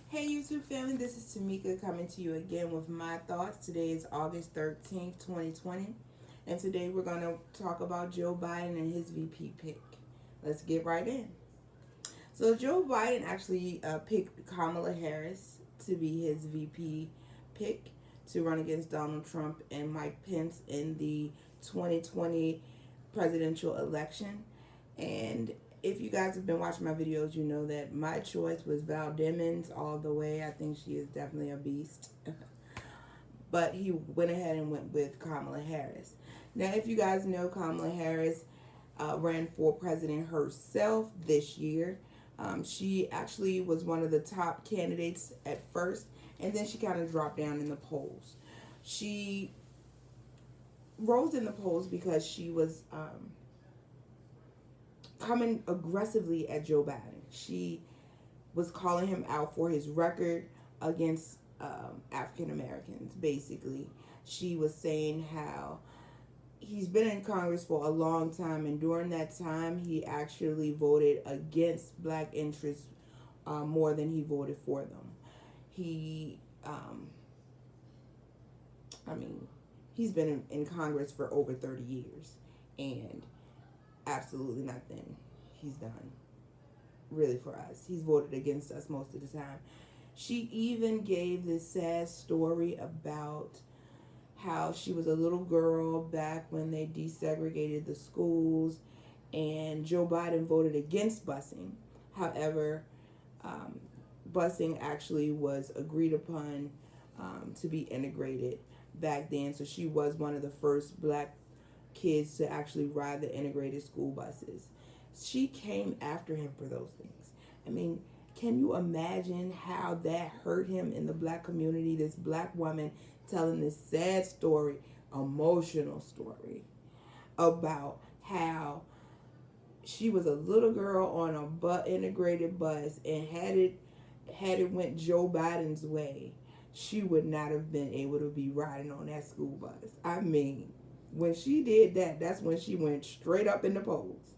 Hey YouTube family, this is Tamika coming to you again with my thoughts. Today is August 13th, 2020, and today we're going to talk about Joe Biden and his VP pick. Let's get right in. So Joe Biden actually picked Kamala Harris to be his VP pick to run against Donald Trump and Mike Pence in the 2020 presidential election. And if you guys have been watching my videos, you know that my choice was Val Demings all the way. I think she is definitely a beast. But he went ahead and went with Kamala Harris. Now, if you guys know, Kamala Harris ran for president herself this year. She actually was one of the top candidates at first, and then she kind of dropped down in the polls. She rose in the polls because she was coming aggressively at Joe Biden. She was calling him out for his record against African Americans, basically. She was saying how he's been in Congress for a long time, and during that time, he actually voted against black interests more than he voted for them. He, I mean, he's been in Congress for over 30 years, and absolutely nothing he's done really for us. He's voted against us most of the time. She even gave this sad story about how she was a little girl back when they desegregated the schools, and Joe Biden voted against busing. However, um, busing actually was agreed upon to be integrated back then. So she was one of the first black kids to actually ride the integrated school buses. She came after him for those things. I mean, can you imagine how that hurt him in the black community? This black woman telling this sad story, emotional story, about how she was a little girl on a integrated bus, and had it went Joe Biden's way, she would not have been able to be riding on that school bus. I mean, when she did that, that's when she went straight up in the polls.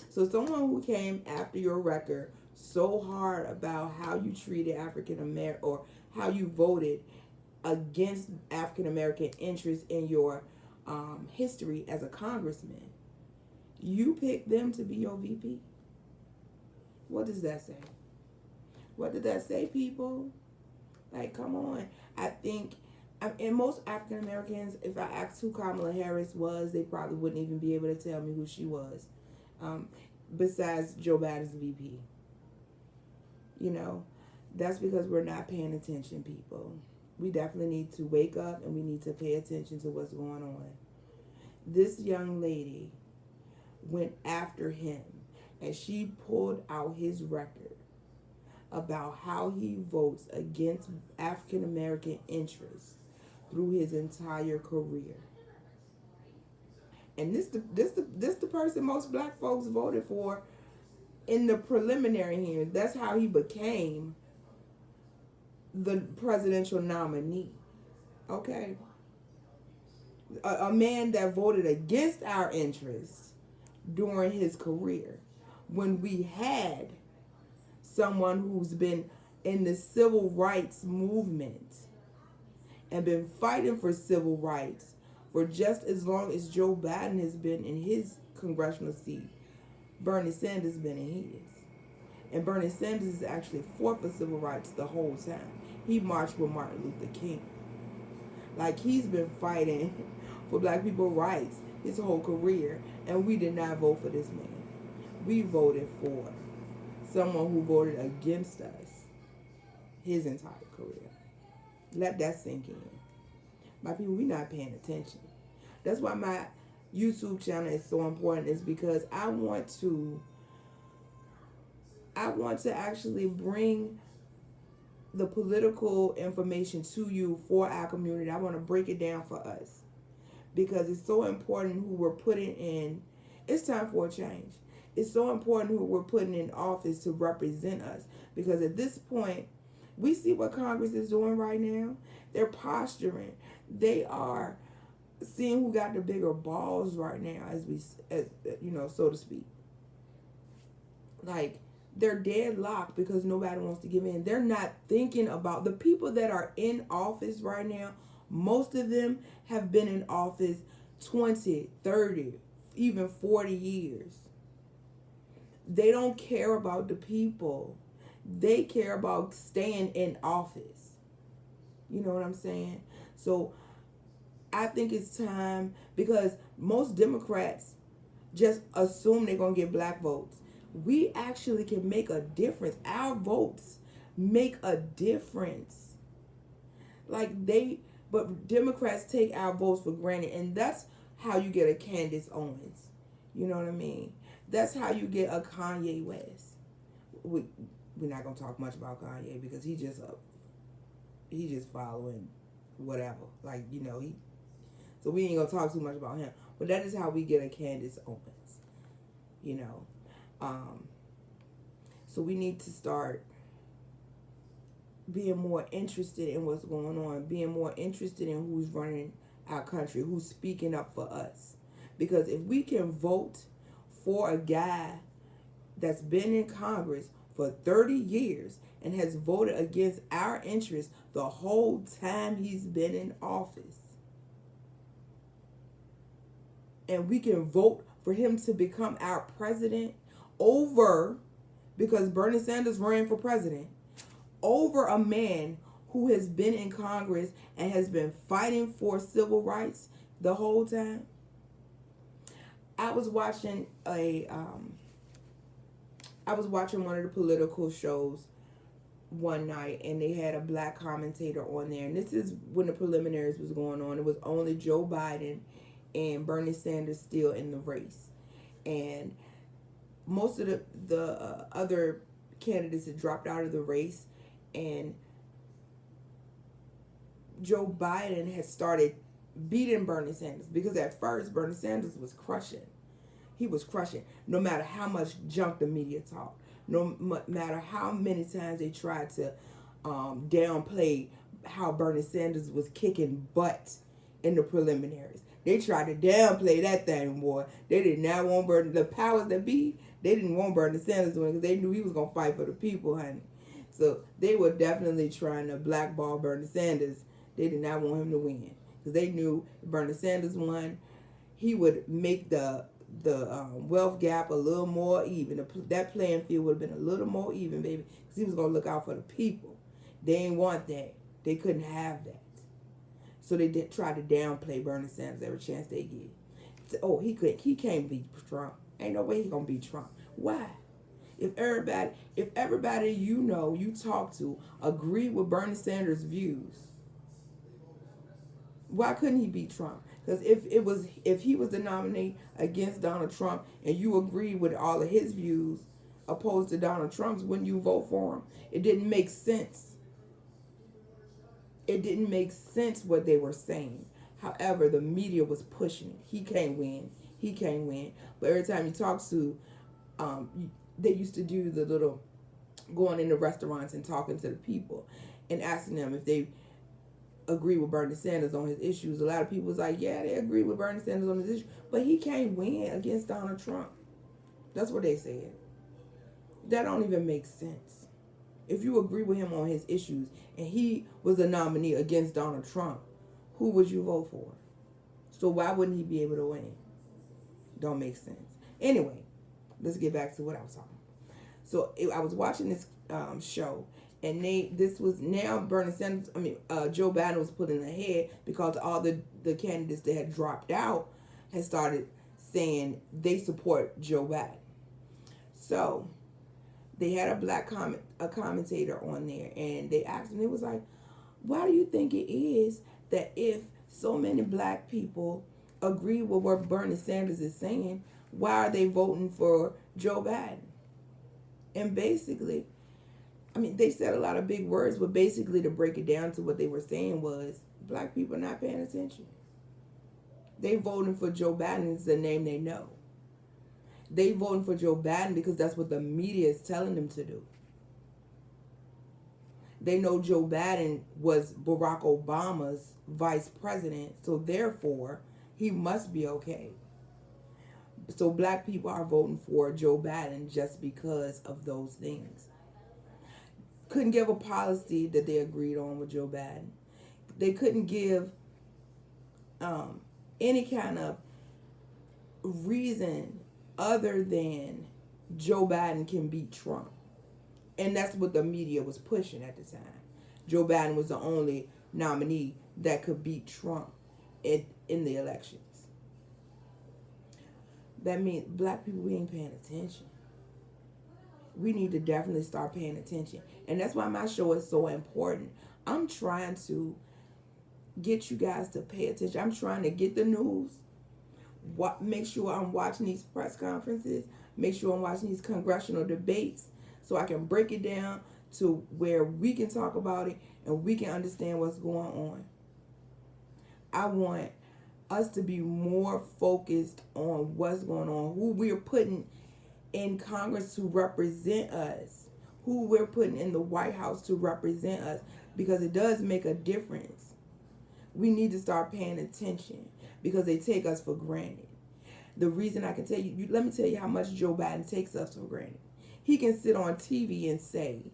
So someone who came after your record so hard about how you treated African American, or how you voted against African American interests in your history as a congressman, you picked them to be your VP. What does that say? What did that say, people? Like, come on. I think, and most African Americans, if I asked who Kamala Harris was, they probably wouldn't even be able to tell me who she was. Um, Besides Joe Biden's VP. You know, that's because we're not paying attention, people. We definitely need to wake up, and we need to pay attention to what's going on. This young lady went after him, and she pulled out his record about how he votes against African American interests through his entire career. And this the person most black folks voted for in the preliminary hearings. That's how he became the presidential nominee. Okay, a man that voted against our interests during his career, when we had someone who's been in the civil rights movement and been fighting for civil rights for just as long as Joe Biden has been in his congressional seat. Bernie Sanders has been in his. And Bernie Sanders is actually fought for civil rights the whole time. He marched with Martin Luther King. Like, he's been fighting for black people's rights his whole career, and we did not vote for this man. We voted for someone who voted against us his entire career. Let that sink in. My people, we not paying attention. That's why my YouTube channel is so important, is because I want to actually bring the political information to you for our community. I want to break it down for us, because it's so important who we're putting in. It's time for a change. It's so important who we're putting in office to represent us, because at this point, we see what Congress is doing right now. They're posturing. They are seeing who got the bigger balls right now, as so to speak. Like, they're deadlocked because nobody wants to give in. They're not thinking about the people that are in office right now. Most of them have been in office 20, 30, even 40 years. They don't care about the people. They care about staying in office. You know what I'm saying? So I think it's time, because most Democrats just assume they're going to get black votes. We actually can make a difference. Our votes make a difference. But Democrats take our votes for granted, and that's how you get a Candace Owens. You know what I mean? That's how you get a Kanye West. We're not gonna talk much about Kanye because he just following whatever. So we ain't gonna talk too much about him. But that is how we get a Candace Owens. You know. So we need to start being more interested in what's going on, being more interested in who's running our country, who's speaking up for us. Because if we can vote for a guy that's been in Congress for 30 years and has voted against our interests the whole time he's been in office, and we can vote for him to become our president because Bernie Sanders ran for president, over a man who has been in Congress and has been fighting for civil rights the whole time. I was watching one of the political shows one night, and they had a black commentator on there, and this is when the preliminaries was going on. It was only Joe Biden and Bernie Sanders still in the race, and most of the other candidates had dropped out of the race, and Joe Biden had started beating Bernie Sanders, because at first Bernie Sanders was crushing. He was crushing, no matter how much junk the media talked, no matter how many times they tried to downplay how Bernie Sanders was kicking butt in the preliminaries. They tried to downplay that thing, boy. They did not want the powers that be, they didn't want Bernie Sanders to win because they knew he was going to fight for the people, honey. So they were definitely trying to blackball Bernie Sanders. They did not want him to win because they knew if Bernie Sanders won, he would make the wealth gap a little more even. That playing field would have been a little more even, baby, because he was going to look out for the people. They didn't want that. They couldn't have that. So they did try to downplay Bernie Sanders every chance they get. So, he can't beat Trump. Ain't no way he gonna beat Trump. Why? If everybody you talk to agree with Bernie Sanders' views, why couldn't he beat Trump? Because if he was the nominee against Donald Trump and you agreed with all of his views opposed to Donald Trump's, wouldn't you vote for him? It didn't make sense. It didn't make sense what they were saying. However, the media was pushing it. He can't win. He can't win. But every time you talk to, they used to do the little going into restaurants and talking to the people and asking them if they agree with Bernie Sanders on his issues. A lot of people was like, yeah, they agree with Bernie Sanders on his issues, but he can't win against Donald Trump. That's what they said. That don't even make sense. If you agree with him on his issues and he was a nominee against Donald Trump, who would you vote for? So why wouldn't he be able to win? Don't make sense. Anyway, let's get back to what I was talking about. So I was watching this show, and Bernie Sanders, Joe Biden was put in ahead because all the candidates that had dropped out had started saying they support Joe Biden. So they had a commentator on there, and they asked him, it was like, why do you think it is that if so many black people agree with what Bernie Sanders is saying, why are they voting for Joe Biden? And basically, they said a lot of big words, but basically to break it down to what they were saying was, black people are not paying attention. They voting for Joe Biden is the name they know. They voting for Joe Biden because that's what the media is telling them to do. They know Joe Biden was Barack Obama's vice president, so therefore he must be okay. So black people are voting for Joe Biden just because of those things. Couldn't give a policy that they agreed on with Joe Biden. They couldn't give any kind of reason other than Joe Biden can beat Trump. And that's what the media was pushing at the time. Joe Biden was the only nominee that could beat Trump in the elections. That means black people, we ain't paying attention. We need to definitely start paying attention. And that's why my show is so important. I'm trying to get you guys to pay attention. I'm trying to get the news. Make sure I'm watching these press conferences. Make sure I'm watching these congressional debates so I can break it down to where we can talk about it and we can understand what's going on. I want us to be more focused on what's going on, who we're putting in Congress to represent us, who we're putting in the White House to represent us, because it does make a difference. We need to start paying attention because they take us for granted. The reason I can tell you, let me tell you how much Joe Biden takes us for granted. He can sit on TV and say,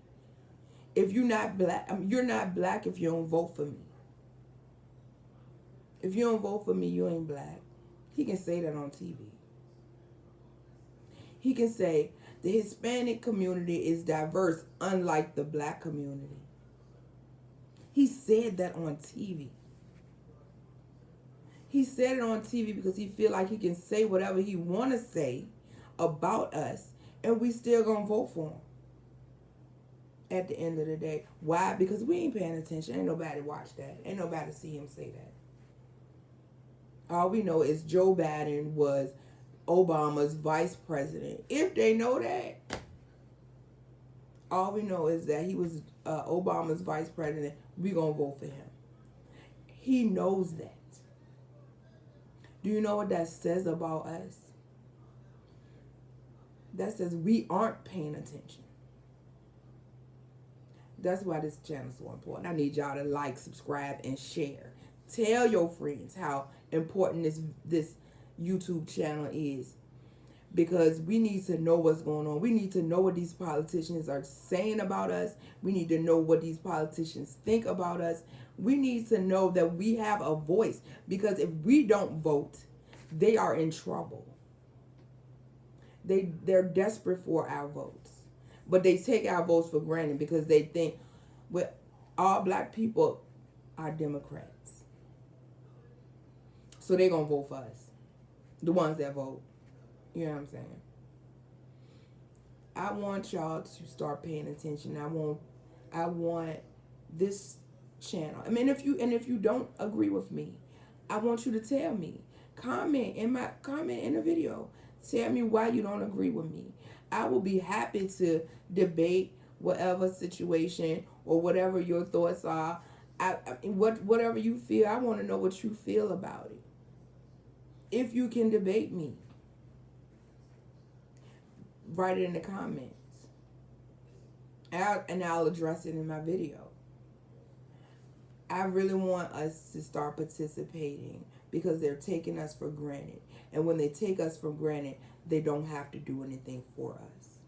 if you're not black, you're not black if you don't vote for me. If you don't vote for me, you ain't black. He can say that on TV. He can say the Hispanic community is diverse, unlike the black community. He said that on TV. He said it on TV because he feel like he can say whatever he want to say about us, and we still gonna vote for him at the end of the day. Why? Because we ain't paying attention. Ain't nobody watch that. Ain't nobody see him say that. All we know is Joe Biden was Obama's vice president. If they know that, all we know is that he was Obama's vice president. We gonna vote for him. He knows that. Do you know what that says about us? That says we aren't paying attention. That's why this channel is so important. I need y'all to like, subscribe, and share. Tell your friends how important this YouTube channel is, because we need to know what's going on. We need to know what these politicians are saying about us. We need to know what these politicians think about us. We need to know that we have a voice, because if we don't vote, they are in trouble. They're desperate for our votes, but they take our votes for granted because they think, well, all black people are Democrats, so they're gonna vote for us, the ones that vote. You know what I'm saying? I want y'all to start paying attention. I want this channel. I mean, if you don't agree with me, I want you to tell me. Comment in the video. Tell me why you don't agree with me. I will be happy to debate whatever situation or whatever your thoughts are. Whatever you feel, I want to know what you feel about it. If you can debate me, write it in the comments, and I'll address it in my video. I really want us to start participating, because they're taking us for granted. And when they take us for granted, they don't have to do anything for us,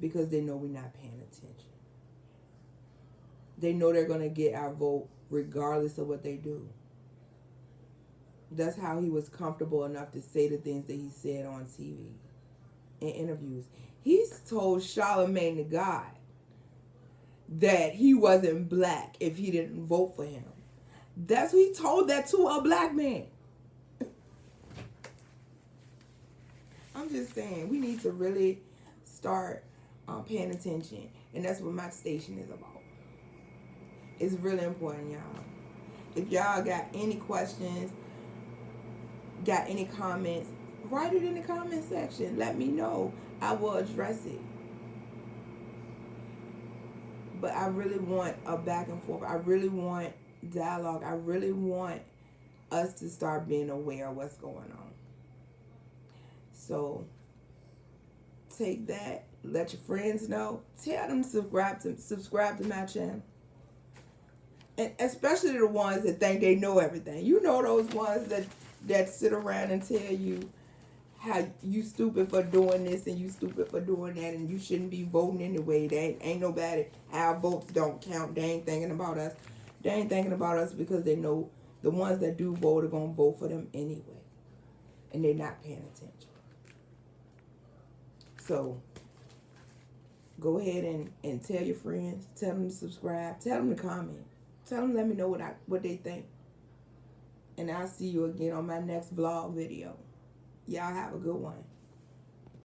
because they know we're not paying attention. They know they're going to get our vote regardless of what they do. That's how he was comfortable enough to say the things that he said on TV in interviews. He's told Charlamagne the God that he wasn't black if he didn't vote for him. That's what he told that to a black man. I'm just saying, we need to really start paying attention. And that's what my station is about. It's really important, y'all. If y'all got any questions, got any comments, write it in the comment section. Let me know. I will address it. But I really want a back and forth. I really want dialogue. I really want us to start being aware of what's going on. So take that. Let your friends know. Tell them to subscribe to my channel. And especially the ones that think they know everything. You know those ones that sit around and tell you how you stupid for doing this and you stupid for doing that and you shouldn't be voting anyway. They ain't nobody, our votes don't count. They ain't thinking about us. They ain't thinking about us because they know the ones that do vote are going to vote for them anyway. And they're not paying attention. So, go ahead and tell your friends. Tell them to subscribe. Tell them to comment. Tell them to let me know what they think. And I'll see you again on my next vlog video. Y'all have a good one.